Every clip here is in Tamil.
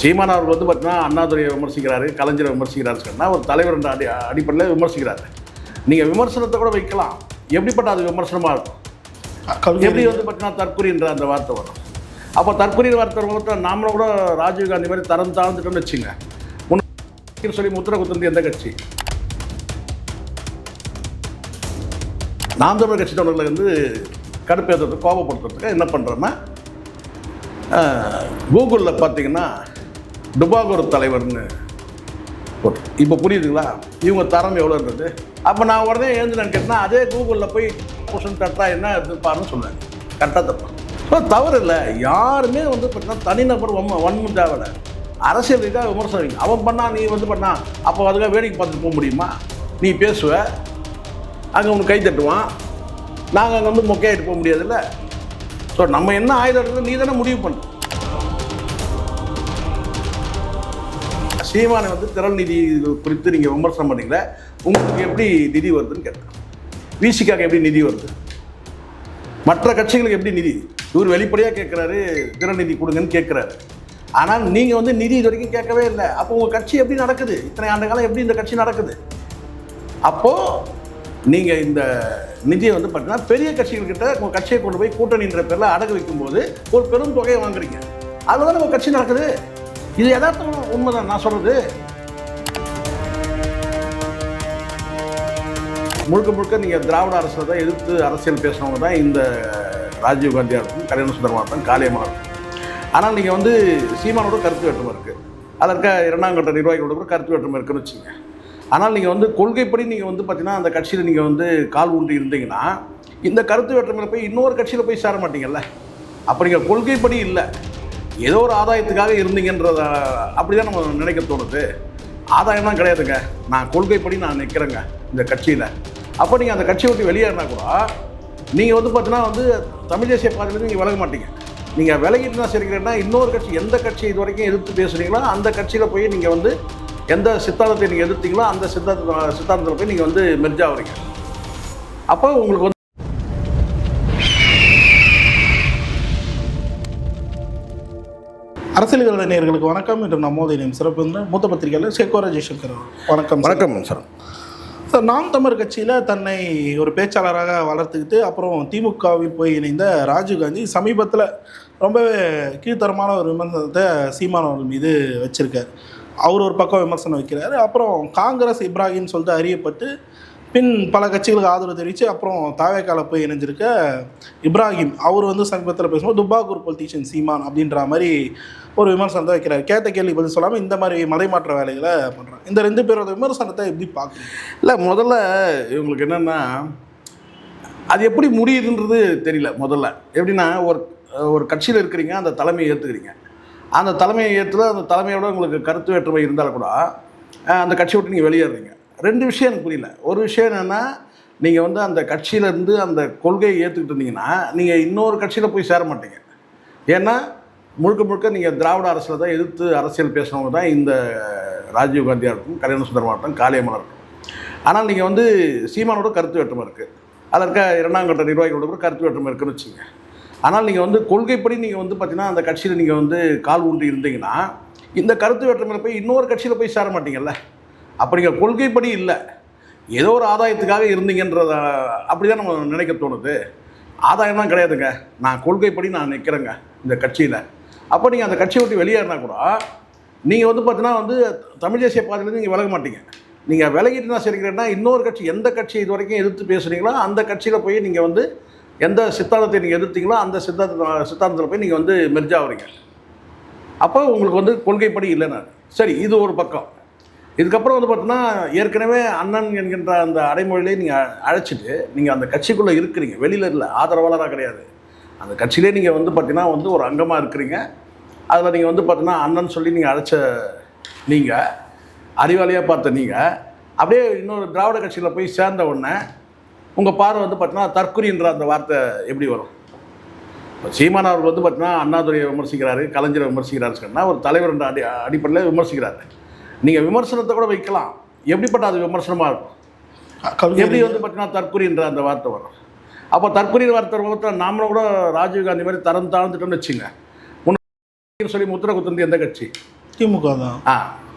சீமான் அவர்கள் வந்து பார்த்தீங்கன்னா அண்ணாதுரையை விமர்சிக்கிறாரு, கலைஞரை விமர்சிக்கிறாரு சொன்னால் ஒரு தலைவர் என்ற அடிப்படையில் விமர்சிக்கிறாரு. நீங்கள் விமர்சனத்தை கூட வைக்கலாம். எப்படிப்பட்ட அது விமர்சனமாக இருக்கும்? எப்படி வந்து பார்த்தீங்கன்னா தற்கொலைன்ற அந்த வார்த்தை வரும். அப்போ தற்கொலை வார்த்தை வரும்போது நாமளும் கூட ராஜீவ்காந்தி மாதிரி தரம் தாழ்ந்துட்டோம்னு வச்சுங்க. முன்ன சொல்லி முத்திர குத்துறது எந்த கட்சி? நாம் தமிழர் கட்சி தொடர்களை வந்து கடுப்பேற்றுறதுக்கு கோபப்படுத்துறதுக்கு என்ன பண்ணுறோன்னா, கூகுளில் பார்த்தீங்கன்னா டுபாகூர் தலைவர்னு போட்டு இப்போ புரியுதுங்களா இவங்க தரம் எவ்வளோன்றது. அப்போ நான் உடனே எழுந்து நான் கேட்டேன்னா அதே கூகுளில் போய் கொஷன் கரெக்டா என்ன எடுத்துப்பாருன்னு சொல்லுவேன். கரெக்டாக தப்பா? ஸோ தவறு இல்லை. யாருமே வந்து பார்த்தீங்கன்னா தனிநபர் வன்மம் தேவையில்லை. அரசியல் ரீதியாக விமர்சனம் வைங்க. அவன் பண்ணால் நீ வந்து பண்ணா அப்போ அதுக்காக வேடிக்கை பார்த்துட்டு போக முடியுமா? நீ பேசுவ, அங்கே உனக்கு கை தட்டுவான், நாங்கள் அங்கே வந்து மொக்கையாகிட்டு போக முடியாதுல்ல. ஸோ நம்ம என்ன ஆயுதம் இருக்குது நீ தானே முடிவு பண்ணு. சீமானை வந்து திரள் நிதி குறித்து நீங்கள் விமர்சனம் பண்ணீங்களே, உங்களுக்கு எப்படி நிதி வருதுன்னு கேட்டேன். விசிகாக்கு எப்படி நிதி வருது? மற்ற கட்சிகளுக்கு எப்படி நிதி? இவர் வெளிப்படையாக கேட்குறாரு, திரள் நிதி கொடுங்கன்னு கேட்குறாரு. ஆனால் நீங்கள் வந்து நிதி இது வரைக்கும் கேட்கவே இல்லை. அப்போ உங்கள் கட்சி எப்படி நடக்குது? இத்தனை ஆண்டு காலம் எப்படி இந்த கட்சி நடக்குது? அப்போது நீங்கள் இந்த நிதியை வந்து பார்த்தீங்கன்னா பெரிய கட்சிகள்கிட்ட உங்கள் கட்சியை கொண்டு போய் கூட்டணின்ற பேரில் அடகு வைக்கும்போது ஒரு பெரும் தொகையை வாங்குறீங்க. அதில் தானே உங்கள் கட்சி நடக்குது. இது யதார்த்தம், உண்மைதான் நான் சொல்கிறது. முழுக்க முழுக்க நீங்கள் திராவிட அரசில் தான் எதிர்த்து அரசியல் பேசுனவங்க தான் இந்த ராஜீவ்காந்தியாக இருக்கும், கல்யாண சுந்தரமாக இருக்கும், காளியம்மா இருக்கும். ஆனால் நீங்கள் வந்து சீமானோட கருத்து வேற்றுமை இருக்குது, அதில் இருக்க இரண்டாம் கட்ட நிர்வாகிகளோட கூட கருத்து வேற்றுமை இருக்குன்னு வச்சுங்க. ஆனால் நீங்கள் வந்து கொள்கைப்படி நீங்கள் வந்து பார்த்தீங்கன்னா அந்த கட்சியில் நீங்கள் வந்து கால் ஊன்றி இருந்தீங்கன்னா இந்த கருத்து வேற்றுமையில் போய் இன்னொரு கட்சியில் போய் சேர மாட்டீங்கல்ல. அப்போ நீங்கள் கொள்கைப்படி இல்லை, ஏதோ ஒரு ஆதாயத்துக்காக இருந்தீங்கன்றத அப்படி தான் நம்ம நினைக்க தோணுது. ஆதாயம்லாம் கிடையாதுங்க. நான் கொள்கைப்படி நான் நிற்கிறேங்க இந்த கட்சியில். அப்போ நீங்கள் அந்த கட்சியை விட்டு வெளியேறினா கூட நீங்கள் வந்து பார்த்தீங்கன்னா வந்து தமிழ் தேசிய பாதையிலேருந்து நீங்கள் விலக மாட்டீங்க. நீங்கள் விலகிட்டு தான் சரிக்கிறேன்னா இன்னொரு கட்சி எந்த கட்சி இது வரைக்கும் எதிர்த்து பேசுகிறீங்களோ அந்த கட்சியில் போய் நீங்கள் வந்து எந்த சித்தாந்தத்தை நீங்கள் எதிர்த்தீங்களோ அந்த சித்தாந்தத்தில் போய் நீங்கள் வந்து மெர்ஜ் ஆகுறீங்க. அப்போ உங்களுக்கு வந்து அரசியல் நேயர்களுக்கு வணக்கம். என்று நம்மோதைய சிறப்பு மூத்த பத்திரிகையாளர் சேகோரா ஜெய்சங்கர். வணக்கம். வணக்கம் சார். சார், நாம் தமிழர் கட்சியில் தன்னை ஒரு பேச்சாளராக வளர்த்துக்கிட்டு அப்புறம் திமுகவில் போய் இணைந்த ராஜீவ்காந்தி சமீபத்தில் ரொம்பவே கீழ்த்தரமான ஒரு விமர்சனத்தை சீமான் அவர்கள் மீது வச்சிருக்கார். அவர் ஒரு பக்கம் விமர்சனம் வைக்கிறார். அப்புறம் காங்கிரஸ் இப்ராஹிம்னு சொல்லிட்டு அறியப்பட்டு பின் பல கட்சிகளுக்கு ஆதரவு தெரிவித்து அப்புறம் தாவேக்கால போய் இணைஞ்சிருக்க இப்ராஹிம் அவர் வந்து சமீபத்தில் பேசும்போது துபாகூர் பொலிட்டீஷியன் சீமான் அப்படின்ற மாதிரி ஒரு விமர்சனத்தை வைக்கிறார். கேட்ட கேள்வி பதில் சொல்லாமல் இந்த மாதிரி மதைமாற்ற வேலைகளை பண்ணுறாங்க. இந்த ரெண்டு பேரோட விமர்சனத்தை எப்படி பார்க்குறீங்க? இல்லை, முதல்ல இவங்களுக்கு என்னென்னா அது எப்படி முடியுதுன்றது தெரியல. முதல்ல எப்படின்னா ஒரு கட்சியில் இருக்கிறீங்க, அந்த தலைமையை ஏற்றுக்கிறீங்க. அந்த தலைமையை அந்த தலைமையோட உங்களுக்கு கருத்து வேற்றுமை இருந்தால் கூட அந்த கட்சியை விட்டு நீங்கள் வெளியேறீங்க. ரெண்டு விஷயம் எனக்கு புரியல. ஒரு விஷயம் என்னென்னா, நீங்கள் வந்து அந்த கட்சியிலேருந்து அந்த கொள்கையை ஏற்றுக்கிட்டு இருந்தீங்கன்னா நீங்கள் இன்னொரு கட்சியில் போய் சேர மாட்டீங்க. ஏன்னா முழுக்க முழுக்க நீங்கள் திராவிட அரசில் தான் எதிர்த்து அரசியல் பேசுனவங்க தான் இந்த ராஜீவ்காந்தியாக இருக்கும், கல்யாண சுந்தரமாக இருக்கும், காளியம்மா இருக்கும். ஆனால் நீங்கள் வந்து சீமானோட கருத்து வேற்றுமை இருக்குது, அதில் இருக்க இரண்டாம் கட்ட நிர்வாகிகளோட கூட கருத்து வேற்றுமை இருக்குன்னு வச்சுங்க. ஆனால் நீங்கள் வந்து கொள்கைப்படி நீங்கள் வந்து பார்த்தீங்கன்னா அந்த கட்சியில் நீங்கள் வந்து கால் ஊன்றி இருந்தீங்கன்னா இந்த கருத்து வேற்றுமையில் போய் இன்னொரு கட்சியில் போய் சேர மாட்டீங்கல்ல. அப்போ நீங்கள் கொள்கைப்படி இல்லை, ஏதோ ஒரு ஆதாயத்துக்காக இருந்தீங்கன்றத அப்படி தான் நம்ம நினைக்க தோணுது. ஆதாயம்லாம் கிடையாதுங்க. நான் கொள்கைப்படி நான் நிற்கிறேங்க இந்த கட்சியில். அப்போ நீங்கள் அந்த கட்சியை விட்டு வெளியேறினா கூட நீங்கள் வந்து பார்த்தீங்கன்னா வந்து தமிழ் தேசிய பாதையிலேருந்து நீங்கள் விலக மாட்டீங்க. நீங்கள் விலகிட்டு தான் சரிக்கிறேன்னா இன்னொரு கட்சி எந்த கட்சி இது வரைக்கும் எதிர்த்து பேசுகிறீங்களோ அந்த கட்சியில் போய் நீங்கள் வந்து எந்த சித்தாந்தத்தை நீங்கள் எதிர்த்தீங்களோ அந்த சித்தாந்தத்தில் போய் நீங்கள் வந்து மெர்ஜ் ஆகுறீங்க. அப்போ உங்களுக்கு வந்து கொள்கைப்படி இல்லைன்னா சரி, இது ஒரு பக்கம். இதுக்கப்புறம் வந்து பார்த்தீங்கன்னா ஏற்கனவே அண்ணன் என்கின்ற அந்த அடைமொழியிலே நீங்கள் அழைச்சிட்டு நீங்கள் அந்த கட்சிக்குள்ளே இருக்கிறீங்க, வெளியில் இல்லை, ஆதரவாளராக கிடையாது. அந்த கட்சியிலே நீங்கள் வந்து பார்த்தீங்கன்னா வந்து ஒரு அங்கமாக இருக்கிறீங்க. அதில் நீங்கள் வந்து பார்த்தீங்கன்னா அண்ணன் சொல்லி நீங்கள் அழைச்ச நீங்கள் அறிவாளியாக பார்த்த நீங்கள் அப்படியே இன்னொரு திராவிட கட்சியில் போய் சேர்ந்த உடனே உங்கள் பார்வை வந்து பார்த்தீங்கன்னா தற்கொலைன்ற அந்த வார்த்தை எப்படி வரும்? சீமான் அவர்கள் வந்து பார்த்தீங்கன்னா அண்ணாதுரையை விமர்சிக்கிறாரு, கலைஞரை விமர்சிக்கிறாரு சொன்னால் ஒரு தலைவர் என்ற அடிப்படையில் விமர்சிக்கிறாரு. நீங்கள் விமர்சனத்தை கூட வைக்கலாம். எப்படிப்பட்ட அது விமர்சனமாக இருக்கும்? எப்படி வந்து பார்த்தீங்கன்னா தற்கொலைன்ற அந்த வார்த்தை வரும்? அப்போ தற்கொலை வார்த்தை வரும்போது நாமளும் கூட ராஜீவ்காந்தி மாதிரி தரம் தாழ்ந்துட்டோம்னு வச்சுங்க. முன்ன சொல்லி முத்திர குத்துறது எந்த கட்சி? திமுக தான்.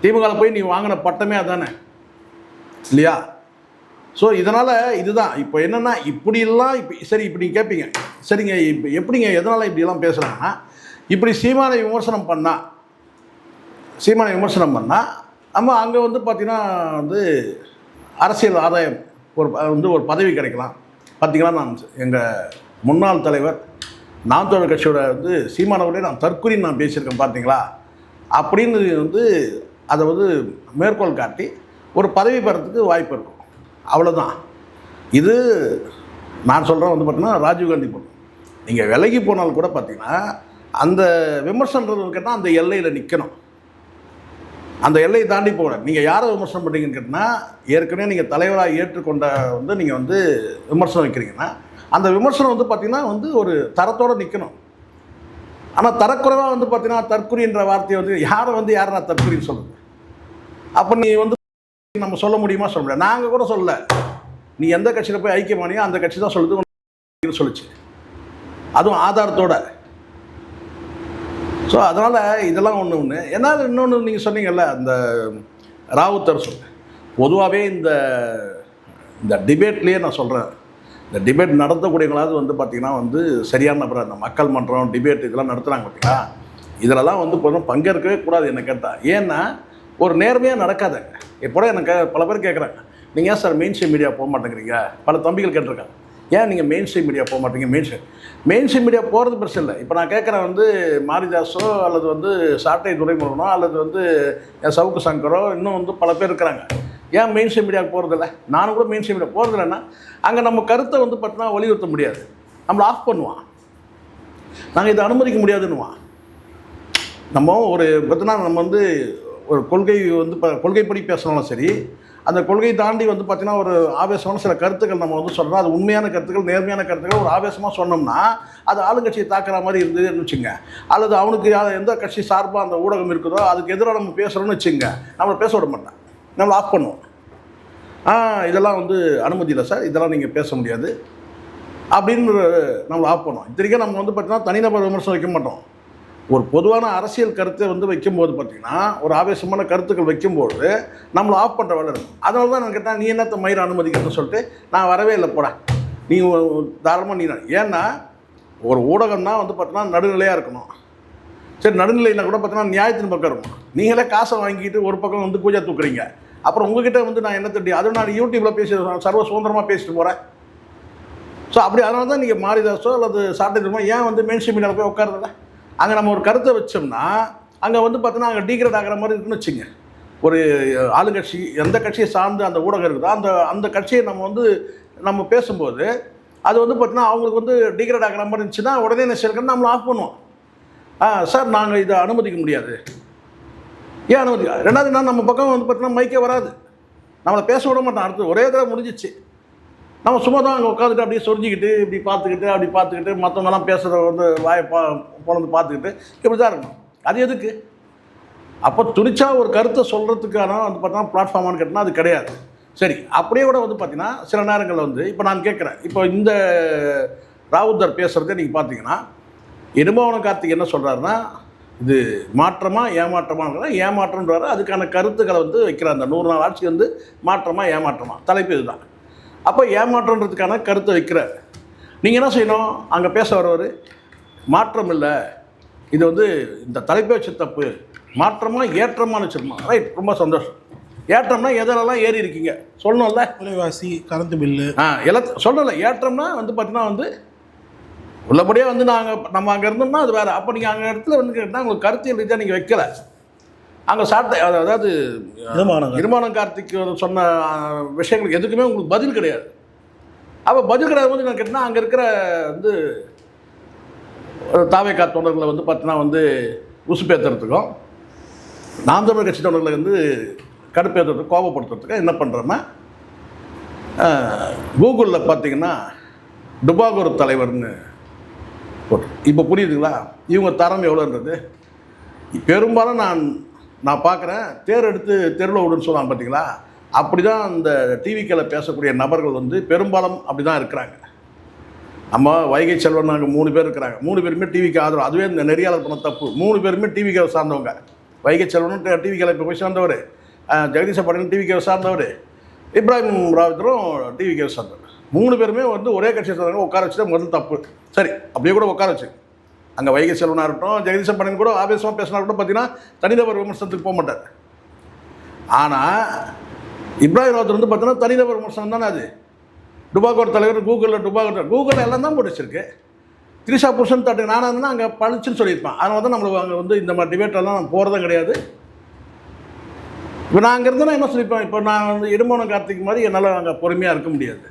திமுகவில் போய் நீ வாங்கின பட்டமே அதானே இல்லையா? ஸோ இதனால் இதுதான் இப்போ என்னென்னா இப்படிலாம் இப்போ சரி இப்படி நீங்கள் கேட்பீங்க, சரிங்க இப்போ எப்படிங்க எதனால் இப்படிலாம் பேசுகிறாங்கன்னா, இப்படி சீமானை விமர்சனம் பண்ணால் நம்ம அங்கே வந்து பார்த்திங்கன்னா வந்து அரசியல் ஆதாயம் ஒரு பதவி கிடைக்கலாம். பார்த்திங்கன்னா நான் எங்கள் முன்னாள் தலைவர் நாம் தமிழர் கட்சியோட வந்து சீமானவர்களே நான் தற்கொலைன்னு நான் பேசியிருக்கேன் பார்த்தீங்களா அப்படின்னு வந்து அதை வந்து மேற்கோள் காட்டி ஒரு பதவி பெறத்துக்கு வாய்ப்பு இருக்கும். அவ்வளோதான். இது நான் சொல்கிறேன் வந்து பார்த்திங்கன்னா ராஜீவ்காந்தி பொண்ணு நீங்கள் விலகி போனாலும் கூட பார்த்திங்கன்னா அந்த விமர்சனன்றது கேட்டால் அந்த எல்லையில் நிற்கணும். அந்த எல்லையை தாண்டி போகணும். நீங்கள் யாரை விமர்சனம் பண்ணுறீங்கன்னு கேட்டால் ஏற்கனவே நீங்கள் தலைவராக ஏற்றுக்கொண்ட வந்து நீங்கள் வந்து விமர்சனம் வைக்கிறீங்கன்னா அந்த விமர்சனம் வந்து பார்த்திங்கன்னா வந்து ஒரு தரத்தோடு நிற்கணும். ஆனால் தரக்குறைவாக வந்து பார்த்திங்கன்னா தற்குறின்ற வார்த்தையை வந்து யாரை நான் தற்குறின்னு சொல்லுங்கள். அப்போ நீ வந்து நம்ம சொல்ல முடியுமா? சொல்ல முடியாது. நாங்கள் கூட சொல்லலை. நீ எந்த கட்சியில் போய் ஐக்கியமானியோ அந்த கட்சி தான் சொல்லுது சொல்லிச்சு, அதுவும் ஆதாரத்தோட. ஸோ அதனால் இதெல்லாம் ஒன்று என்னால் இன்னொன்று நீங்கள் சொன்னீங்கல்ல அந்த ராவுத்தர் சொல்ல பொதுவாகவே இந்த டிபேட்லேயே நான் சொல்கிறேன், இந்த டிபேட் நடத்தக்கூடியவங்களாவது வந்து பார்த்திங்கன்னா வந்து சரியான நபராக இந்த மக்கள் மன்றம் டிபேட் இதெல்லாம் நடத்துகிறாங்க பார்த்தீங்களா, இதிலலாம் வந்து கொஞ்சம் பங்கேற்கவே கூடாது என்ன கேட்டால். ஏன்னா ஒரு நேர்மையாக நடக்காதுங்க. எப்போட எனக்கு பல பேர் கேட்குறாங்க, நீங்கள் ஏன் சார் மெயின் ஸ்ட்ரீம் மீடியா போக மாட்டேங்கிறீங்க? பல தம்பிகள் கேட்டிருக்காங்க, ஏன் நீங்கள் மெயின் ஸ்ட்ரீம் மீடியா போக மாட்டீங்க? மெயின் ஸ்ட்ரீம் மீடியா போகிறது பிரச்சனை இல்லை. இப்போ நான் கேட்குறேன் வந்து மாரிதாஸோ அல்லது வந்து சாட்டை துரைமுருகனோ அல்லது வந்து சவுக்கு சங்கரோ இன்னும் வந்து பல பேர் இருக்கிறாங்க, ஏன் மெயின் ஸ்ட்ரீம் மீடியாவுக்கு போகிறதில்ல? நானும் கூட மெயின் ஸ்ட்ரீம் மீடியா போகிறதில்லைன்னா அங்கே நம்ம கருத்தை வந்து பார்த்தீங்கன்னா வலியுறுத்த முடியாது, நம்மளை ஆஃப் பண்ணுவான், நாங்கள் இதை அனுமதிக்க முடியாதுன்னுவான். நம்ம ஒரு பார்த்தீங்கன்னா நம்ம வந்து ஒரு கொள்கை வந்து கொள்கைப்படி பேசினாலும் சரி, அந்த கொள்கை தாண்டி வந்து பார்த்திங்கன்னா ஒரு ஆவேசமான சில கருத்துக்கள் நம்ம வந்து சொல்கிறோம், அது உண்மையான கருத்துக்கள் நேர்மையான கருத்துக்கள் ஒரு ஆவேசமாக சொன்னோம்னா அது ஆளுங்கட்சியை தாக்குற மாதிரி இருந்ததுன்னு வச்சுங்க, அல்லது அவனுக்கு எந்த கட்சி சார்பாக அந்த ஊடகம் இருக்குதோ அதுக்கு எதிராக நம்ம பேசுகிறோன்னு வச்சுங்க, நம்மளை பேச விட மாட்டேன், நம்மளை ஆஃப் பண்ணுவோம். இதெல்லாம் வந்து அனுமதி இல்லை சார், இதெல்லாம் நீங்கள் பேச முடியாது அப்படின்னு நம்மளை ஆஃப் பண்ணுவோம். இத்தனைக்கும் நம்ம வந்து பார்த்திங்கன்னா தனிநபர் விமர்சனம் வைக்க மாட்டோம். ஒரு பொதுவான அரசியல் கருத்தை வந்து வைக்கும்போது பார்த்திங்கன்னா ஒரு ஆவேசமான கருத்துக்கள் வைக்கும்போது நம்மளை ஆஃப் பண்ணுற வேலை இருக்கும். அதனால தான் நான் கேட்டேன், நீ என்னத்த மயிரை அனுமதிக்கிறதுன்னு சொல்லிட்டு நான் வரவே இல்லை போட, நீ தாராளமாக நீ. ஏன்னா ஒரு ஊடகம்னா வந்து பார்த்தீங்கன்னா நடுநிலையாக இருக்கணும். சரி, நடுநிலையில் கூட பார்த்தீங்கன்னா நியாயத்தின் பக்கம் இருக்கணும். நீங்களே காசை வாங்கிட்டு ஒரு பக்கம் வந்து பூஜை தூக்குறீங்க, அப்புறம் உங்ககிட்ட வந்து நான் என்ன தட்டி அதுவும் நான் யூடியூப்பில் பேசி சர்வ சுதந்திரமாக பேசிட்டு போகிறேன். ஸோ அப்படி அதனால தான் நீங்கள் மாரிதாஸோ அல்லது சாட்டை திரும்ப ஏன் வந்து மெயின் ஸ்ட்ரீம் மீடியாவில் போய் உட்காரதில்ல? அங்கே நம்ம ஒரு கருத்தை வச்சோம்னா அங்கே வந்து பார்த்தீங்கன்னா அங்கே டீக்ரேட் ஆகிற மாதிரி இருக்குன்னு வச்சுங்க. ஒரு ஆளுங்கட்சி எந்த கட்சியை சார்ந்து அந்த ஊடகம் இருக்குதோ அந்த கட்சியை நம்ம பேசும்போது அது வந்து பார்த்தீங்கன்னா அவங்களுக்கு வந்து டீக்ரேட் ஆகிற மாதிரி இருந்துச்சுன்னா உடனே என்ன செய்யணும், நம்மளை ஆஃப் பண்ணுவோம். சார் நாங்கள் இதை அனுமதிக்க முடியாது. ஏன் அனுமதிக்க? ரெண்டாவது நான் நம்ம பக்கம் வந்து பார்த்தீங்கன்னா மைக்கே வராது, நம்மளை பேச விட மாட்டோம். அடுத்து ஒரே தடவை முடிஞ்சிச்சு, நம்ம சும்மா தான் அங்கே உட்காந்துட்டு அப்படியே சொரிஞ்சிக்கிட்டு இப்படி பார்த்துக்கிட்டு மற்றவங்கலாம் பேசுகிறத வந்து வாயை போனது பார்த்துக்கிட்டு இப்படி தான் இருக்கணும். அது எதுக்கு? அப்போ துணிச்சா ஒரு கருத்தை சொல்கிறதுக்கான வந்து பார்த்தீங்கன்னா பிளாட்ஃபார்மானு கேட்டால் அது கிடையாது. சரி, அப்படியே கூட வந்து பார்த்தீங்கன்னா சில நேரங்களில் வந்து இப்போ நான் கேட்குறேன், இப்போ இந்த ராவுத்தர் பேசுகிறதே நீங்கள் பார்த்தீங்கன்னா இடும்பவன கார்த்திக் என்ன சொல்கிறாருன்னா, இது மாற்றமா ஏமாற்றமாக ஏமாற்றம்ன்றாரு. அதுக்கான கருத்துக்களை வந்து வைக்கிறார். அந்த 100 நாள் ஆட்சி வந்து மாற்றமா ஏமாற்றமா தலைப்பு இதுதான். அப்போ ஏமாற்றன்றதுக்கான கருத்தை வைக்கிறார். நீங்கள் என்ன செய்யணும், அங்கே பேச வரவர் மாற்றம் இல்லை, இது வந்து இந்த தலைப்பே வச்சு தப்பு, மாற்றமாக ஏற்றமானு வச்சுருக்கோம். ரைட், ரொம்ப சந்தோஷம். ஏற்றம்னா எதெல்லாம் ஏறி இருக்கீங்க சொல்லணும்ல, விலைவாசி, கரண்ட் பில்லு எல்லாத்தையும் சொல்லலை. ஏற்றம்னா வந்து பார்த்தீங்கன்னா வந்து உள்ளபடியாக வந்து நம்ம அங்கே இருந்தோம்னா அது வேறு. அப்போ நீங்கள் அங்கே இடத்துல வந்து கேட்டால் உங்களுக்கு கருத்தியல் ரீதியாக நீங்கள் வைக்கலை. அங்கே சாட்டை அதாவது இருமானம் கார்த்திக் சொன்ன விஷயங்களுக்கு எதுக்குமே உங்களுக்கு பதில் கிடையாது. அப்போ பதில் கிடையாது வந்து நான் கேட்டேன்னா அங்கே இருக்கிற வந்து தாவேகா தொண்டர்களை வந்து பார்த்தீங்கன்னா வந்து உசுப்பேற்றுறதுக்கும் நாம் தமிழர் கட்சி தொண்டர்களை வந்து கடுப்பேற்றுறதுக்கு கோபப்படுத்துறதுக்கு என்ன பண்ணுறோன்னா, கூகுளில் பார்த்தீங்கன்னா டுபாகூர் தலைவர்னு போட்டு இப்போ புரியுதுங்களா இவங்க தரம் எவ்வளோன்றது. பெரும்பாலும் நான் பார்க்குறேன், தேர் எடுத்து தெருவில் விடுன்னு சொல்லுவாங்க பார்த்தீங்களா, அப்படி தான் அந்த டிவிக்கில் பேசக்கூடிய நபர்கள் வந்து பெரும்பாலும் அப்படி தான் இருக்கிறாங்க. நம்ம வைகை செல்வன் நாங்கள் 3 பேர் இருக்கிறாங்க, 3 பேருமே டிவிக்கு ஆதரவு. அதுவே இந்த நெறியாளர் பண்ண தப்பு. 3 பேருமே டிவிக்கு சார்ந்தவங்க. வைகை செல்வனும் டிவிக்கில் இப்போ போய் சேர்ந்தவர், ஜெகதீஷ பாண்டியன் டிவிக்கே சார்ந்தவர், இப்ராஹிம் ராவுத்தரும் டிவிக்கே சார்ந்தவர். 3 பேருமே வந்து ஒரே கட்சியை சேர்ந்தவங்க உட்கார வச்சு தான் முதல் தப்பு. சரி, அப்படியே கூட உட்கார வச்சு அங்கே வைகை செல்வனாக இருக்கட்டும், ஜெகதீஷ பாண்டியன் கூட ஆவேசமாக பேசினா கூட பார்த்தீங்கன்னா தனிநபர் விமர்சனத்துக்கு போக மாட்டார். ஆனால் இப்ராஹிம் ராவுத்தர் வந்து பார்த்தீங்கன்னா தனிநபர் விமர்சனம் தானே அது. டுபாகோர் தலைவர் கூகுளில் எல்லாம் தான் போட்டு வச்சிருக்கு. திரிஷா புருஷன் தட்டு நானாக இருந்தால் அங்கே பழிச்சுன்னு சொல்லியிருப்பேன். அதனால தான் நம்மளுக்கு அங்கே வந்து இந்த மாதிரி டிபேட்டெல்லாம் நான் போகிறதும் கிடையாது. இப்போ நான் அங்கே இருந்தால் என்ன சொல்லியிருப்பேன், இப்போ நான் வந்து இடுமோன கார்த்திக் மாதிரி என்னால் அங்கே பொறுமையாக இருக்க முடியாது.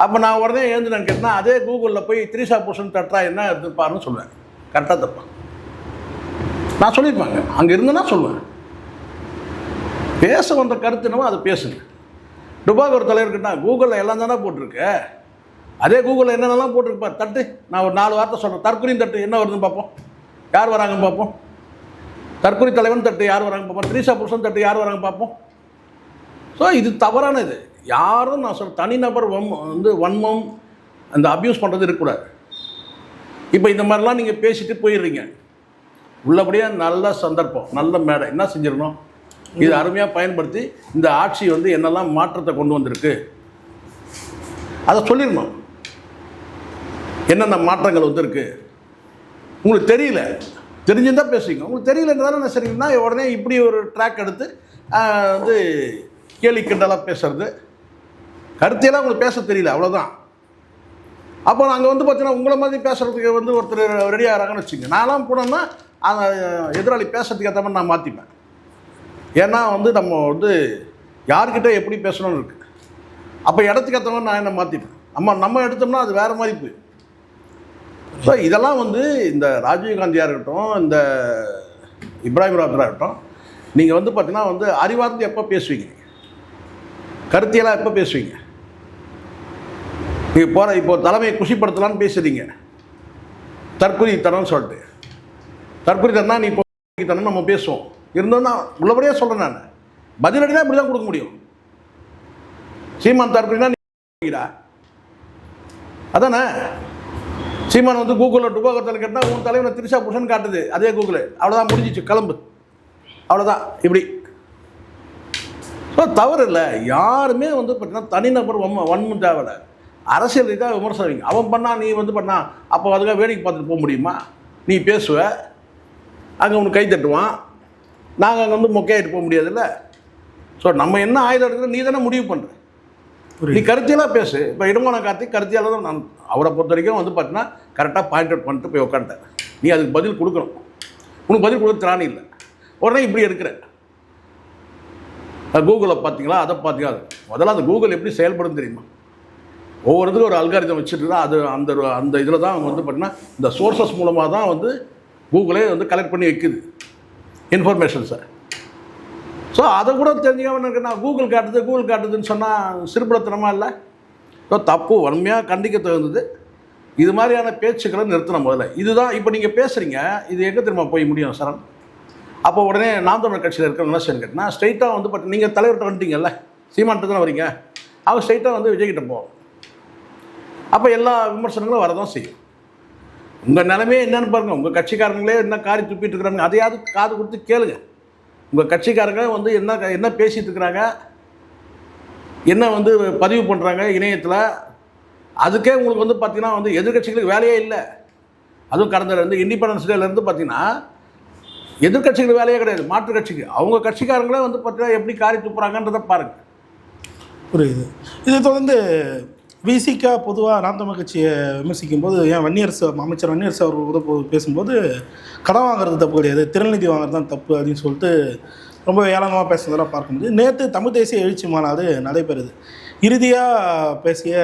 அப்போ நான் உடனே எழுந்து நான் கேட்டேன்னா அதே கூகுளில் போய் திரிஷா புருஷன் தட்டா என்ன எடுத்துப்பாருன்னு சொல்லுவேன். கரெக்டாக தப்பா நான் சொல்லியிருப்பாங்க. அங்கே இருந்தேன்னா சொல்லுவேன். பேச வந்த கருத்து என்னவோ அதை பேசுங்க. டுபாகோர் தலைவர்கிட்ட கூகுளில் எல்லாம் தானே போட்டிருக்கு, அதே கூகுளில் என்னென்னலாம் போட்டிருப்பார். தட்டு நான் ஒரு 4 வார்த்தை சொல்கிறேன். தற்கொலையும் தட்டு என்ன வருதுன்னு பார்ப்போம், யார் வராங்கன்னு பார்ப்போம். தற்கொலை தலைவன் தட்டு யார் வராங்க பார்ப்போம். திரிஷா புருஷன் தட்டு யார் வராங்க பார்ப்போம். ஸோ இது தவறானது. யாரும் நான் சொல்ல தனிநபர் வன்மம் அந்த அப்யூஸ் பண்ணுறது இருக்கக்கூடாது. இப்போ இந்த மாதிரிலாம் நீங்கள் பேசிட்டு போயிடுறீங்க. உள்ளபடியாக நல்ல சந்தர்ப்பம், நல்ல மேடை என்ன செஞ்சிடணும், இது அருமையாக பயன்படுத்தி இந்த ஆட்சி வந்து என்னெல்லாம் மாற்றத்தை கொண்டு வந்திருக்கு அதை சொல்லிடணும். என்னென்ன மாற்றங்கள் வந்திருக்கு உங்களுக்கு தெரியல, தெரிஞ்சுருந்தால் பேசுவீங்க. உங்களுக்கு தெரியலன்றதால சரிங்கன்னா உடனே இப்படி ஒரு ட்ராக் எடுத்து வந்து கேலி கிண்டலாக பேசுறது, கருத்தையெல்லாம் உங்களுக்கு பேச தெரியல, அவ்வளோதான். அப்போ நாங்கள் வந்து பார்த்தீங்கன்னா உங்களை மாதிரி பேசுகிறதுக்கு வந்து ஒருத்தர் ரெடி ஆகிறாங்கன்னு வச்சுங்க. நான்லாம் போனோம்னா அந்த எதிராளி பேசுறதுக்கு ஏற்ற மாதிரி நான் மாற்றிப்பேன். ஏன்னா வந்து நம்ம வந்து யார்கிட்ட எப்படி பேசணும்னு இருக்குது. அப்போ இடத்துக்கு ஏற்ற மாதிரி நான் என்ன மாற்றிப்பேன். நம்ம எடுத்தோம்னா அது வேறு மாதிரி போய். ஸோ இதெல்லாம் வந்து இந்த ராஜீவ்காந்தியாக இருக்கட்டும், இந்த இப்ராஹிம் ராவுத்தராக இருக்கட்டும், நீங்கள் வந்து பார்த்தீங்கன்னா வந்து அறிவார்ந்து எப்போ பேசுவீங்க, கருத்தியெல்லாம் எப்போ பேசுவீங்க. நீங்கள் போகிற இப்போ தலைமையை குஷிப்படுத்தலான்னு பேசுகிறீங்க, தற்கொலைத்தனம்னு சொல்லிட்டு. தற்கொலைத்தனா நீ இப்போ தனம் நம்ம பேசுவோம் இருந்தோம்னா உள்ளபடியாக சொல்கிறேன். நான் பதிலடினா இப்படி தான் கொடுக்க முடியும். சீமான் தற்கொலைனா நீடா அதானே. சீமான் வந்து கூகுளில் டுபாகத்தில் கேட்டால் உன் தலைவனை திரிஷா புருஷன் காட்டுது, அதே கூகுள், அவ்வளோதான் முடிஞ்சிச்சு, கிளம்பு, அவ்வளோதான். இப்படி ஸோ தவறு இல்லை. யாருமே வந்து பார்த்தீங்கன்னா தனிநபர் வன்மம் தேவையில்லை. அரசியல் ரீதியாக விமர்சனம் அவன் பண்ணா நீ வந்து பண்ணா அப்போ அதுக்காக வேடிக்கை பார்த்துட்டு போக முடியுமா? நீ பேசுவ, அங்கே உனக்கு கை தட்டுவான், நாங்கள் அங்கே வந்து மொக்கையாகிட்டு போக முடியாதுல்ல. ஸோ நம்ம என்ன ஆயுதம் எடுக்கிறோம் நீ தானே முடிவு பண்ணுற. நீ கருத்தியெல்லாம் பேசு. இப்போ இடுமான கார்த்திக் கருத்தியால் தான் நான் அவரை பொறுத்த வரைக்கும் வந்து பார்த்தீங்கன்னா கரெக்டாக பாயிண்ட் அவுட் பண்ணிட்டு போய் உட்காந்துட்டேன். நீ அதுக்கு பதில் கொடுக்கணும். உனக்கு பதில் கொடுக்க திராணி இல்லை. உடனே இப்படி இருக்கிற கூகுளை பார்த்தீங்களா, அதை பார்த்தீங்களா, முதல்ல அந்த கூகுள் எப்படி செயல்படும் தெரியுமா? ஒவ்வொருத்துக்கும் ஒரு அல்காரிதம் வச்சுட்டு தான் அது அந்த இதில் தான் அவங்க வந்து பார்த்தீங்கன்னா இந்த சோர்ஸஸ் மூலமாக தான் வந்து கூகுளே வந்து கலெக்ட் பண்ணி வைக்குது இன்ஃபர்மேஷன்ஸை. ஸோ அதை கூட தெரிஞ்சுக்காம நான் கூகுள் காட்டுதுன்னு சொன்னால் சிறுபுலத்தனமாக இல்லை. ஸோ தப்பு வன்மையாக கண்டிக்க தகுந்தது. இது மாதிரியான பேச்சுக்களை நிறுத்தணும் முதல்ல. இதுதான் இப்போ நீங்கள் பேசுகிறீங்க, இது எங்கே திரும்ப போய் முடியும் சரண்? அப்போ உடனே நாம் தமிழர் கட்சியில் இருக்கிறவங்க என்ன செய்யணும் கேட்டால் ஸ்ட்ரைட்டாக வந்து பார்த்து நீங்கள் தலைவர்கிட்ட வந்துட்டீங்கல்ல, சீமான்ட்டு தானே வரீங்க, அவர் ஸ்ட்ரைட்டாக வந்து விஜய்கிட்ட போவோம். அப்போ எல்லா விமர்சனங்களும் வரதான் செய்யும். உங்கள் நிலைமையே என்னென்னு பாருங்கள். உங்கள் கட்சிக்காரங்களே என்ன காரி துப்பிட்டு இருக்கிறாங்க, அதையாவது காது கொடுத்து கேளுங்க. உங்கள் கட்சிக்காரங்க வந்து என்ன பேசிகிட்டு இருக்கிறாங்க, என்ன வந்து பதிவு பண்ணுறாங்க இணையத்தில், அதுக்கே உங்களுக்கு வந்து பார்த்திங்கன்னா வந்து எதிர்கட்சிகளுக்கு வேலையே இல்லை. அதுவும் கடந்த வந்து இண்டிபெண்டன்ஸ் டேலேருந்து பார்த்திங்கன்னா எதிர்கட்சிகளுக்கு வேலையே கிடையாது, மாற்று கட்சிக்கு. அவங்க கட்சிக்காரங்களே வந்து பார்த்தீங்கன்னா எப்படி காரி துப்புறாங்கன்றதை பாருங்கள். புரியுது. இதை தொடர்ந்து விசிகா பொதுவாக நாம் தமிழ் கட்சியை விமர்சிக்கும் போது ஏன் அமைச்சர் வன்னியரசு அவர் கூட பேசும்போது கடன் வாங்குறது தப்பு கிடையாது, திறன்நிதி வாங்குறது தான் தப்பு அப்படின்னு சொல்லிட்டு ரொம்ப ஏளனமாக பேசுனதெல்லாம் பார்க்க முடியுது. நேற்று தமிழ் தேசிய எழுச்சி மாநாடு நடைபெறுது. இறுதியாக பேசிய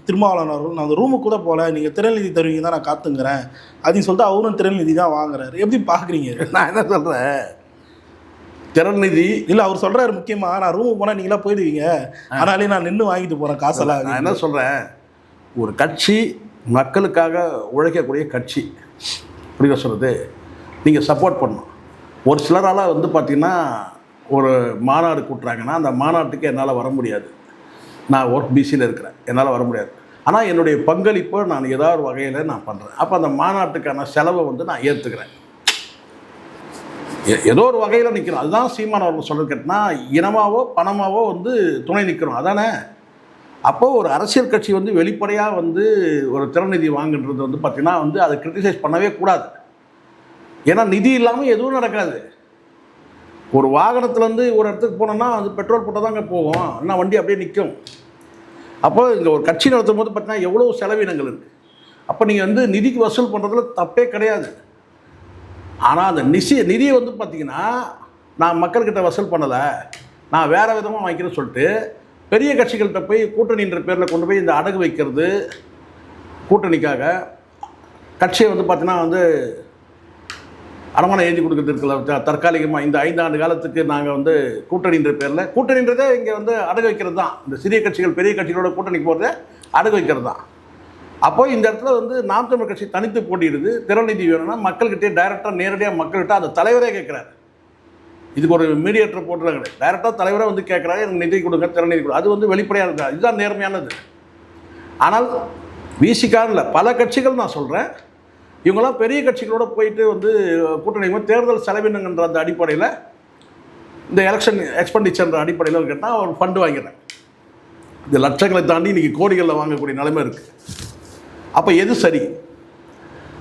திருமாவளவன் அவர்கள் நான் அந்த ரூமுக்கு கூட போகல, நீங்கள் திறன்நிதி தருவீங்க தான் நான் காத்துங்கிறேன் அப்படின்னு சொல்லிட்டு அவரும் திறன்நிதி தான் வாங்குறாரு. எப்படி பார்க்குறீங்க? நான் என்ன சொல்கிறேன், திறன்நிதி இல்லை அவர் சொல்கிறாரு முக்கியமாக நான் ரூமுக்கு போனால் நீங்களாம் போயிடுவீங்க, ஆனாலே நான் நின்று வாங்கிட்டு போகிறேன் காசெல்லாம். நான் என்ன சொல்கிறேன், ஒரு கட்சி மக்களுக்காக உழைக்கக்கூடிய கட்சி புரிய சொல்கிறது, நீங்கள் சப்போர்ட் பண்ணணும். ஒரு சிலரால் வந்து பார்த்திங்கன்னா ஒரு மாநாடு கூட்டுறாங்கன்னா அந்த மாநாட்டுக்கு என்னால் வர முடியாது, நான் ஒர்க் பிசியில் இருக்கிறேன், என்னால் வர முடியாது. ஆனால் என்னுடைய பங்களிப்பை நான் ஏதாவது ஒரு வகையில் நான் பண்ணுறேன். அப்போ அந்த மாநாட்டுக்கான செலவை வந்து நான் ஏற்றுக்கிறேன். ஏதோ ஒரு வகையில் நிற்கிறோம். அதுதான் சீமான் அவர்கள் சொல்கிறது கேட்டினா, இனமாவோ பணமாவோ வந்து துணை நிற்கிறோம், அதானே. அப்போது ஒரு அரசியல் கட்சி வந்து வெளிப்படையாக வந்து ஒரு திறநிதி வாங்குன்றது வந்து பார்த்திங்கன்னா வந்து அதை கிரிட்டிசைஸ் பண்ணவே கூடாது. ஏன்னா நிதி இல்லாமல் எதுவும் நடக்காது. ஒரு வாகனத்துலேருந்து ஒரு இடத்துக்கு போனோம்னா அது பெட்ரோல் போட்டால் தாங்க போகும், ஆனால் வண்டி அப்படியே நிற்கும். அப்போ இங்கே ஒரு கட்சி நடத்தும் போது பார்த்தீங்கன்னா எவ்வளோ செலவினங்கள் இருக்குது. அப்போ நீங்கள் வந்து நிதிக்கு வசூல் பண்ணுறதுல தப்பே கிடையாது. ஆனால் அந்த நிதியை வந்து பார்த்திங்கன்னா நான் மக்கள்கிட்ட வசூல் பண்ணலை, நான் வேறு விதமாக வாங்கிக்கிறேன்னு சொல்லிட்டு பெரிய கட்சிகள்கிட்ட போய் கூட்டணின்ற பேரில் கொண்டு போய் இந்த அடகு வைக்கிறது, கூட்டணிக்காக கட்சியை வந்து பார்த்திங்கன்னா வந்து அடமானம் எழுதி கொடுக்குறது இருக்குல்ல, தற்காலிகமாக இந்த 5 ஆண்டு காலத்துக்கு நாங்கள் வந்து கூட்டணின்ற பேரில், கூட்டணின்றதே இங்கே வந்து அடகு வைக்கிறது தான். இந்த சிறிய கட்சிகள் பெரிய கட்சிகளோட கூட்டணிக்கு போகிறதே அடகு வைக்கிறது தான். அப்போ இந்த இடத்துல வந்து நாம் தமிழர் கட்சி தனித்து போட்டிடுது. திறநிதி வேணும்னா மக்கள்கிட்டே டைரெக்டாக நேரடியாக மக்கள்கிட்ட அந்த தலைவரே கேட்குறாரு. இதுக்கு ஒரு மீடியேட்டர் போட்டுறாங்க கிடையாது, டைரெக்டாக தலைவரே வந்து கேட்குறாரு, எனக்கு நிதி கொடுங்க, திறநிதி கொடுங்க. அது வந்து வெளிப்படையாக இருக்குது, இதுதான் நேர்மையானது. ஆனால் விசிகான்னு இல்லை, பல கட்சிகள் நான் சொல்கிறேன், இவங்களாம் பெரிய கட்சிகளோடு போயிட்டு வந்து கூட்டணி தேர்தல் செலவினங்கன்ற அந்த அடிப்படையில், இந்த எலெக்ஷன் எக்ஸ்பெண்டிச்சர்ன்ற அடிப்படையில் கேட்டால் ஒரு ஃபண்டு வாங்கிறேன். இந்த லட்சங்களை தாண்டி இன்றைக்கி கோடிகளில் வாங்கக்கூடிய நிலைமை இருக்குது. அப்போ எது சரி?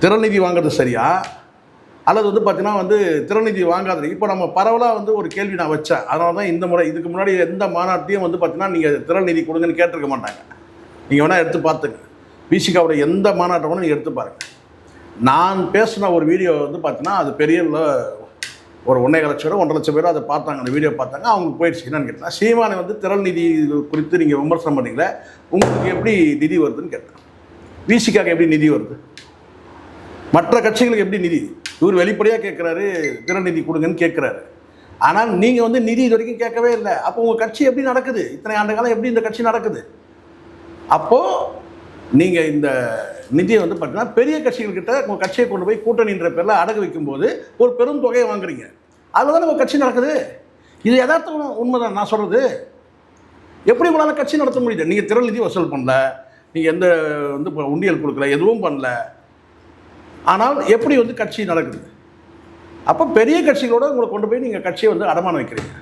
திறநிதி வாங்குறது சரியா, அல்லது வந்து பார்த்திங்கன்னா வந்து திறநிதி வாங்காத? இப்போ நம்ம பரவலாக வந்து ஒரு கேள்வி நான் வச்சேன், அதனால தான் இந்த முறை, இதுக்கு முன்னாடி எந்த மாநாட்டையும் வந்து பார்த்திங்கன்னா நீங்கள் திறநிதி கொடுங்கன்னு கேட்டிருக்க மாட்டாங்க. நீங்கள் வேணால் எடுத்து பார்த்துங்க, விசிகாவோட எந்த மாநாட்டை வேணால் நீங்கள் எடுத்து பாருங்கள். நான் பேசின ஒரு வீடியோ வந்து பார்த்தீங்கன்னா அது பெரிய ஒரு 1.5 லட்சம் பேர் 1.5 லட்சம் பேர் அதை பார்த்தாங்க, அந்த வீடியோ பார்த்தாங்க. அவங்களுக்கு போயிடுச்சு. என்னன்னு கேட்டால், சீமானை வந்து திறன் நிதி குறித்து நீங்கள் விமர்சனம் பண்ணீங்களே, உங்களுக்கு எப்படி நிதி வருதுன்னு கேட்டேன். விசிகாக்கு எப்படி நிதி வருது, மற்ற கட்சிகளுக்கு எப்படி நிதி? இவர் வெளிப்படையாக கேட்குறாரு, திறன் நிதி கொடுங்கன்னு கேட்குறாரு. ஆனால் நீங்கள் வந்து நிதி இது வரைக்கும் கேட்கவே இல்லை. அப்போ உங்கள் கட்சி எப்படி நடக்குது? இத்தனை ஆண்டு காலம் எப்படி இந்த கட்சி நடக்குது? அப்போது நீங்கள் இந்த நிதியை வந்து பார்த்தீங்கன்னா பெரிய கட்சிகள்கிட்ட உங்கள் கட்சியை கொண்டு போய் கூட்டணின்ற பேரில் அடகு வைக்கும்போது ஒரு பெரும் தொகையை வாங்குறீங்க. அதில் தானே உங்கள் கட்சி நடக்குது. இது யதார்த்தம், உண்மைதான் நான் சொல்கிறது. எப்படி உங்களால் கட்சி நடத்த முடியுது? நீங்கள் திறன் நிதி வசூல் பண்ணல, நீங்கள் எந்த வந்து உண்டியல் கொடுக்கல, எதுவும் பண்ணல, ஆனால் எப்படி வந்து கட்சி நடக்குது? அப்போ பெரிய கட்சிகளோட உங்களை கொண்டு போய் நீங்கள் கட்சியை வந்து அடமானம் வைக்கிறீங்க,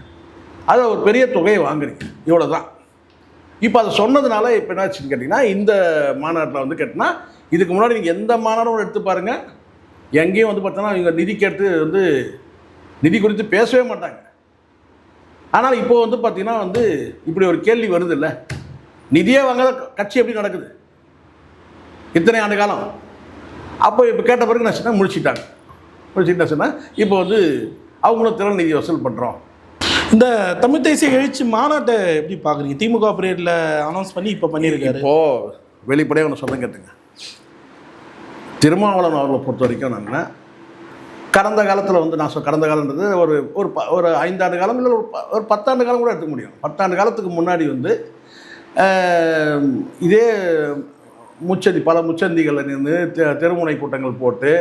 அதில் ஒரு பெரிய தொகையை வாங்குறீங்க, இவ்வளோ தான். இப்போ அதை சொன்னதுனால இப்போ என்னாச்சுன்னு கேட்டிங்கன்னா, இந்த மாநாட்டில் வந்து கேட்டிங்கன்னா, இதுக்கு முன்னாடி நீங்கள் எந்த மாநாடும் எடுத்து பாருங்கள், எங்கேயும் வந்து பார்த்தோன்னா இவங்க நிதி கேட்டு வந்து நிதி குறித்து பேசவே மாட்டாங்க. ஆனால் இப்போது வந்து பார்த்திங்கன்னா வந்து இப்படி ஒரு கேள்வி வருது இல்லை, நிதியே வாங்காத கட்சி எப்படி நடக்குது இத்தனை ஆண்டு காலம்? அப்போ இப்போ கேட்ட பிறகு நான் சொன்னால் முடிச்சுட்டு சொன்னேன், இப்போ வந்து அவங்களும் திறன் நிதி வசூல் பண்ணுறோம். இந்த தமிழ் தேசிய எழுச்சி மாநாட்டை எப்படி பார்க்குறீங்க? திமுக பீரியடில் அனௌன்ஸ் பண்ணி இப்போ பண்ணியிருக்காரு. இப்போது வெளிப்படையாக ஒன்று சொல்ல கேட்டுங்க, திருமாவளவன் அவர்களை பொறுத்த வரைக்கும் நான் கடந்த காலத்தில் வந்து நான் கடந்த காலன்றது ஒரு 5 ஆண்டு காலம் இல்லை ஒரு 10 ஆண்டு காலம் கூட எடுத்துக்க முடியும். 10 ஆண்டு காலத்துக்கு முன்னாடி வந்து இதே பல முச்சந்திகளில் நின்று தெருமுனை கூட்டங்கள் போட்டு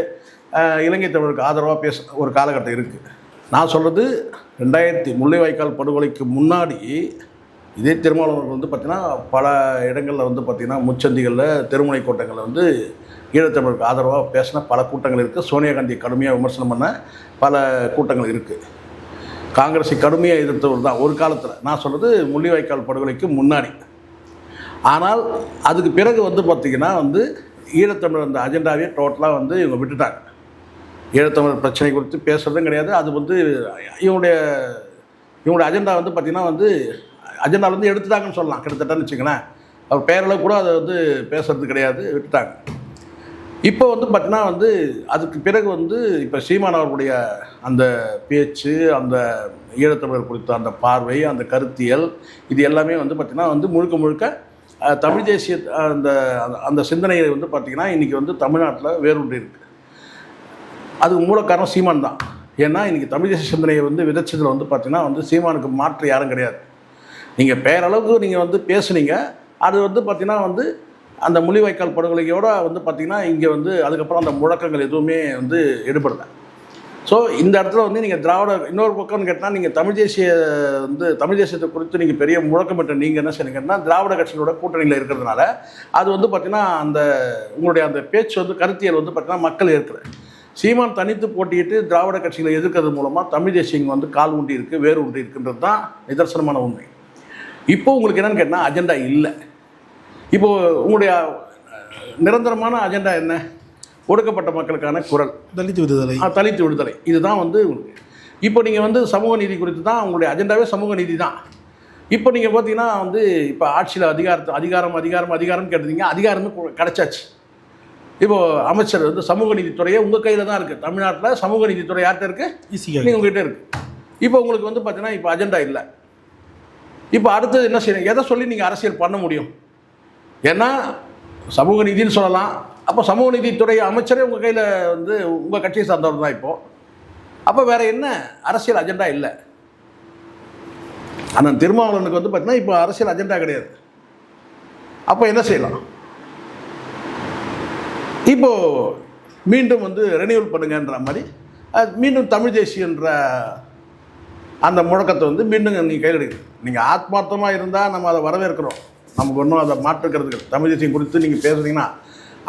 இலங்கை தமிழருக்கு ஆதரவாக பேச ஒரு காலகட்டம் இருக்குது. நான் சொல்கிறது 2000 முள்ளிவாய்க்கால் படுகொலைக்கு முன்னாடி இதே திருமாவளவர்கள் வந்து பார்த்திங்கன்னா பல இடங்களில் வந்து பார்த்திங்கன்னா முச்சந்திகளில் தெருமுனை கூட்டங்களில் வந்து ஈழத்தமிழருக்கு ஆதரவாக பேசின பல கூட்டங்கள் இருக்குது. சோனியா காந்தி கடுமையாக விமர்சனம் பண்ண பல கூட்டங்கள் இருக்குது. காங்கிரஸை கடுமையாக எதிர்த்தவர் தான் ஒரு காலத்தில். நான் சொல்கிறது முள்ளிவாய்க்கால் படுகொலைக்கு முன்னாடி. ஆனால் அதுக்கு பிறகு வந்து பார்த்திங்கன்னா வந்து ஈழத்தமிழர் அந்த அஜெண்டாவே டோட்டலாக வந்து இவங்க விட்டுட்டாங்க. ஈழத்தமிழர் பிரச்சனை குறித்து பேசுகிறதும் கிடையாது. அது வந்து இவங்களுடைய அஜெண்டா வந்து பார்த்திங்கன்னா வந்து அஜெண்டாவிலேருந்து எடுத்துட்டாங்கன்னு சொல்லலாம் கிட்டத்தட்டன்னு வச்சுங்களேன். அவர் பேரளவு கூட அதை வந்து பேசுகிறது கிடையாது, விட்டுட்டாங்க. இப்போ வந்து பார்த்திங்கன்னா வந்து அதுக்கு பிறகு வந்து இப்போ சீமான் அவர்களுடைய அந்த பேச்சு, அந்த ஈழத்தமிழர் குறித்த அந்த பார்வை, அந்த கருத்தியல், இது எல்லாமே வந்து பார்த்திங்கன்னா வந்து முழுக்க தமிழ் தேசிய அந்த சிந்தனையை வந்து பார்த்திங்கன்னா இன்றைக்கி வந்து தமிழ்நாட்டில் வேரூன்றி இருக்குது. அதுக்கு மூல காரணம் சீமான் தான். ஏன்னா இன்றைக்கி தமிழ் தேசிய சிந்தனையை வந்து விதைச்சதில் வந்து பார்த்திங்கன்னா வந்து சீமானுக்கு மாற்று யாரும் கிடையாது. நீங்கள் பேரளவுக்கு நீங்கள் வந்து பேசுனீங்க, அது வந்து பார்த்திங்கன்னா வந்து அந்த முள்ளிவாய்க்கால் படுகொலையோடு வந்து பார்த்திங்கன்னா இங்கே வந்து அதுக்கப்புறம் அந்த முழக்கங்கள் எதுவுமே வந்து எடுபடலை. ஸோ இந்த இடத்துல வந்து நீங்கள் திராவிட இன்னொரு பக்கம்னு கேட்டால் நீங்கள் தமிழ் தேசியத்தை குறித்து நீங்கள் பெரிய முழக்கமிட்ட நீங்கள் என்ன செய்யுங்கன்னா திராவிட கட்சிகளோட கூட்டணியில் இருக்கிறதுனால அது வந்து பார்த்திங்கன்னா அந்த உங்களுடைய அந்த பேச்சு வந்து கருத்தியல் வந்து பார்த்திங்கன்னா மக்கள் ஏற்கலை. சீமான் தனித்து போட்டியிட்டு திராவிட கட்சிகளை எதிர்க்கிறது மூலமாக தமிழ் தேசியம் வந்து கால் ஊண்டி இருக்குது, வேறு ஊண்டி இருக்குன்றது தான் நிதர்சனமான உண்மை. இப்போ உங்களுக்கு என்னென்னு கேட்டால் அஜெண்டா இல்லை. இப்போது உங்களுடைய நிரந்தரமான அஜெண்டா என்ன? ஒடுக்கப்பட்ட மக்களுக்கான குரல், தலித்து விடுதலை. இதுதான் வந்து இப்போ நீங்கள் வந்து சமூக நீதி குறித்து தான் உங்களுடைய அஜெண்டாவே சமூக நீதி தான். இப்போ நீங்கள் பார்த்தீங்கன்னா வந்து இப்போ ஆட்சியில் அதிகாரம் கேட்டீங்க, அதிகாரமே கிடச்சாச்சு. இப்போது அமைச்சர் வந்து சமூக நீதித்துறையே உங்கள் கையில் தான் இருக்குது. தமிழ்நாட்டில் சமூக நீதித்துறை யார்கிட்ட இருக்குது? நீங்கள் உங்கள்கிட்ட இருக்குது. இப்போ உங்களுக்கு வந்து பார்த்தீங்கன்னா இப்போ அஜெண்டா இல்லை. இப்போ அடுத்தது என்ன செய்யணும்? எதை சொல்லி நீங்கள் அரசியல் பண்ண முடியும்? ஏன்னா சமூக நீதினு சொல்லலாம். அப்போ சமூக நீதித்துறை அமைச்சரே உங்கள் கையில் வந்து உங்கள் கட்சியை சார்ந்தவர் தான். இப்போது அப்போ வேறு என்ன அரசியல் அஜெண்டா இல்லை? அண்ணன் திருமாவளவனுக்கு வந்து பார்த்தீங்கன்னா இப்போ அரசியல் அஜெண்டா கிடையாது. அப்போ என்ன செய்யலாம்? இப்போது மீண்டும் வந்து ரெனியூவல் பண்ணுங்கன்ற மாதிரி மீண்டும் தமிழ் தேசியன்ற அந்த முழக்கத்தை வந்து மீண்டும் நீங்கள் கையில் எடுக்கணும். நீங்கள் ஆத்மார்த்தமாக இருந்தால் நம்ம அதை வரவேற்கிறோம். நமக்கு ஒன்றும் அதை மாற்றுக்கிறதுக்கு தமிழ் தேசியம் குறித்து நீங்கள் பேசுகிறீங்கன்னா.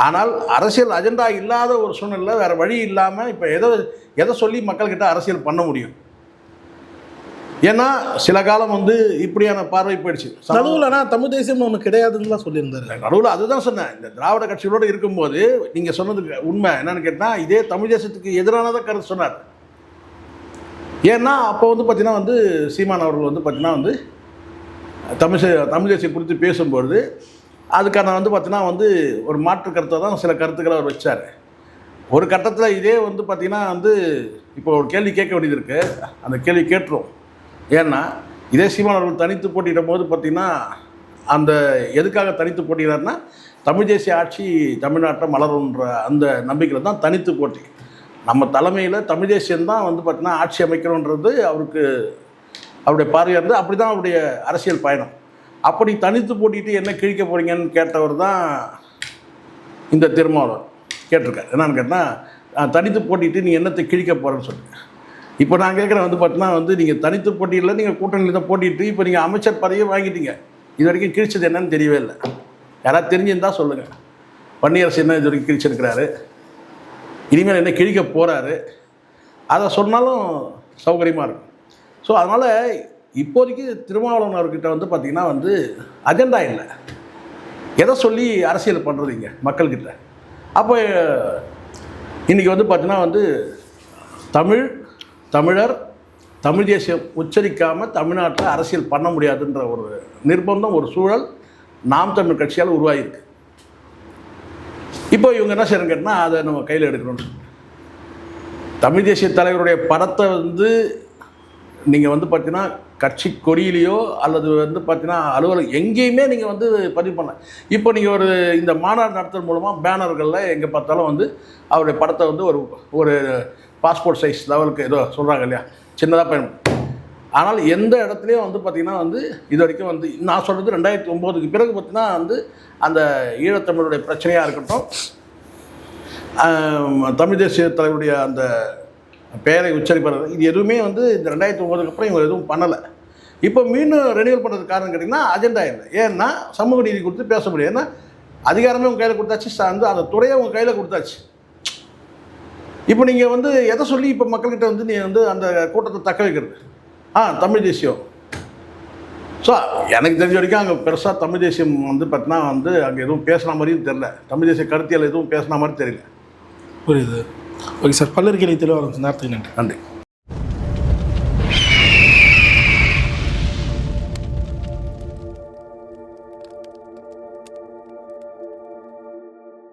ஆனால் அரசியல் அஜெண்டா இல்லாத ஒரு சூழ்நிலை, வேறு வழி இல்லாமல் இப்போ எதை சொல்லி மக்கள்கிட்ட அரசியல் பண்ண முடியும்? ஏன்னா சில காலம் வந்து இப்படியான பார்வை போயிடுச்சு. நடுவுலனா தமிழ் தேசியம் ஒன்று கிடையாதுன்னு தான் சொல்லியிருந்தாரு. நடுவில் அதுதான் சொன்னேன். இந்த திராவிட கட்சிகளோடு இருக்கும்போது நீங்கள் சொன்னதுக்கு உண்மை என்னன்னு கேட்டால் இதே தமிழ் தேசத்துக்கு எதிரானதை கருத்து சொன்னார். ஏன்னா அப்போ வந்து பார்த்தீங்கன்னா வந்து சீமான் அவர்கள் வந்து பார்த்தீங்கன்னா வந்து தமிழ் தேசியம் குறித்து பேசும்பொழுது அதுக்கான வந்து பார்த்தீங்கன்னா வந்து ஒரு மாற்று கருத்தை தான் சில கருத்துக்களை அவர் வச்சார். ஒரு கட்டத்தில் இதே வந்து பார்த்திங்கன்னா வந்து இப்போ ஒரு கேள்வி கேட்க வேண்டியது இருக்குது. அந்த கேள்வி கேட்டுரும். ஏன்னா இதே சீமான் அவர்கள் தனித்து போட்டியிடும் போது பார்த்திங்கன்னா அந்த எதுக்காக தனித்து போட்டியிடாருன்னா தமிழ் தேசிய ஆட்சி தமிழ்நாட்டில் மலருன்ற அந்த நம்பிக்கையில் தான் தனித்து போட்டி. நம்ம தலைமையில் தமிழ் தேசியம்தான் வந்து பார்த்திங்கன்னா ஆட்சி அமைக்கணுன்றது அவருடைய பார்வையாக இருந்து அப்படி தான் அவருடைய அரசியல் பயணம். அப்படி தனித்து போட்டிட்டு என்ன கிழிக்க போகிறீங்கன்னு கேட்டவர் தான் இந்த திருமாவளவன் கேட்டிருக்காரு. என்னன்னு கேட்டால் தனித்து போட்டிட்டு நீ என்னத்தை கிழிக்க போகிறேன்னு சொல்லுங்க. இப்போ நான் கேட்குறேன் வந்து பார்த்தீங்கன்னா வந்து நீங்கள் தனித்து போட்டியில் நீங்கள் கூட்டணியில் தான் போட்டிட்டு இப்போ நீங்கள் அமைச்சர் பதவியை வாங்கிட்டீங்க. இது வரைக்கும் கிழிச்சது என்னன்னு தெரியவே இல்லை. யாராவது தெரிஞ்சிருந்தால் சொல்லுங்கள். வன்னியரசு என்ன இது வரைக்கும் கிழிச்சிருக்கிறாரு, இனிமேல் என்ன கிழிக்க போகிறாரு, அதை சொன்னாலும் சௌகரியமாக இருக்கும். ஸோ அதனால் இப்போதைக்கு திருமாவளவன் அவர்கிட்ட வந்து பார்த்திங்கன்னா வந்து அஜெண்டா இல்லை. எதை சொல்லி அரசியல் பண்ணுறது இங்கே மக்கள்கிட்ட? அப்போ இன்றைக்கி வந்து பார்த்திங்கன்னா வந்து தமிழர் தமிழ் தேசியம் உச்சரிக்காமல் தமிழ்நாட்டில் அரசியல் பண்ண முடியாதுன்ற ஒரு நிர்பந்தம், ஒரு சூழல் நாம் தமிழ் கட்சியால் உருவாகிருக்கு. இப்போ இவங்க என்ன செய்யறன்னு கேட்டால் அதை நம்ம கையில் எடுக்கணும்னு சொல்லி தமிழ் தேசிய தலைவருடைய படத்தை வந்து நீங்கள் வந்து பார்த்தீங்கன்னா கட்சி கொடியிலையோ அல்லது வந்து பார்த்தீங்கன்னா அலுவலகம் எங்கேயுமே நீங்கள் வந்து பதிவு பண்ணலாம். இப்போ நீங்கள் இந்த மாநாடு நடத்துறது மூலமாக பேனர்களில் எங்கே பார்த்தாலும் வந்து அவருடைய படத்தை வந்து ஒரு பாஸ்போர்ட் சைஸ் லெவலுக்கு ஏதோ சொல்கிறாங்க இல்லையா, சின்னதாக பயணம். ஆனால் எந்த இடத்துலையும் வந்து பார்த்திங்கன்னா வந்து இது வரைக்கும் வந்து நான் சொல்கிறது 2009க்கு பிறகு பார்த்திங்கன்னா வந்து அந்த ஈழத்தமிழுடைய பிரச்சனையாக இருக்கட்டும், தமிழ் தேசிய தலைவருடைய அந்த பெயரை உச்சரிப்பது, இது எதுவுமே வந்து இந்த 2009க்கு அப்புறம் இவங்க எதுவும் பண்ணலை. இப்போ மீண்டும் ரெனியூவல் பண்ணுறதுக்கு காரணம் கேட்டிங்கன்னா அஜெண்டா இல்லை. ஏன்னா சமூக நீதி கொடுத்து பேச முடியும். ஏன்னா அதிகாரமே உங்கள் கையில் கொடுத்தாச்சு, அந்த துறையை உங்கள் கையில் கொடுத்தாச்சு. இப்போ நீங்கள் வந்து எதை சொல்லி இப்போ மக்கள்கிட்ட வந்து நீ வந்து அந்த கூட்டத்தை தக்க வைக்கிறது? தமிழ் தேசியம். ஸோ எனக்கு தெரிஞ்ச வரைக்கும் அங்கே பெருசாக தமிழ் தேசியம் வந்து பார்த்தீங்கன்னா வந்து அங்கே எதுவும் பேசுன மாதிரியும் தெரில. தமிழ் தேசிய கருத்தியல் எதுவும் பேசுன மாதிரி தெரியல. புரியுது. ஓகே சார், பல்லறிக்கை தெளிவாக நேரத்துக்கு நன்றி.